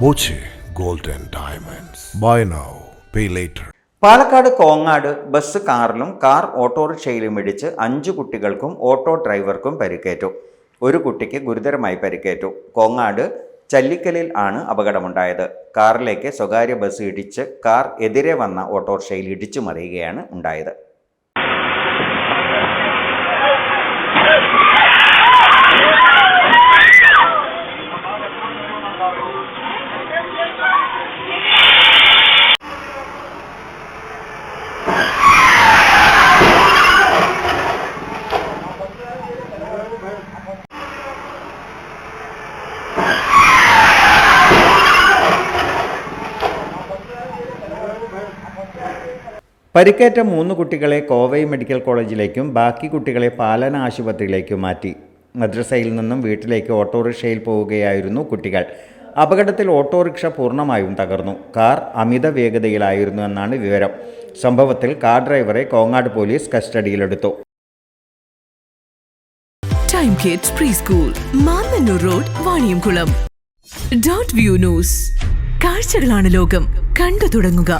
Boche gold and diamonds. Buy now pay later. Palakkad Kongad bus കാറിലും car ഓട്ടോറിക്ഷയിലും ഇടിച്ച് 5 കുട്ടികൾക്കും ഓട്ടോ ഡ്രൈവർക്കും പരിക്കേറ്റു. ഒരു കുട്ടിക്ക് ഗുരുതരമായി പരിക്കേറ്റു. കോങ്ങാട് ചല്ലിക്കലിൽ ആണ് അപകടമുണ്ടായത്. കാറിലേക്ക് സ്വകാര്യ ബസ് ഇടിച്ച് കാർ എതിരെ വന്ന ഓട്ടോറിക്ഷയിൽ ഇടിച്ചു മറിയുകയാണ് ഉണ്ടായത്. പരിക്കേറ്റ 3 കുട്ടികളെ കോവൈ മെഡിക്കൽ കോളേജിലേക്കും ബാക്കി കുട്ടികളെ പാലന ആശുപത്രിയിലേക്കും മാറ്റി. മദ്രസയിൽ നിന്നും വീട്ടിലേക്ക് ഓട്ടോറിക്ഷയിൽ പോവുകയായിരുന്നു കുട്ടികൾ. അപകടത്തിൽ ഓട്ടോറിക്ഷ പൂർണ്ണമായും തകർന്നു. കാർ അമിത വേഗതയിലായിരുന്നു എന്നാണ് വിവരം. സംഭവത്തിൽ കാർ ഡ്രൈവറെ കോങ്ങാട് പോലീസ് കസ്റ്റഡിയിലെടുത്തു. Time kids pre school, Mannannur road, Vaniyamkulam. .View news. കാഴ്ചകളാണ് ലോകം, കണ്ടു തുടങ്ങുക.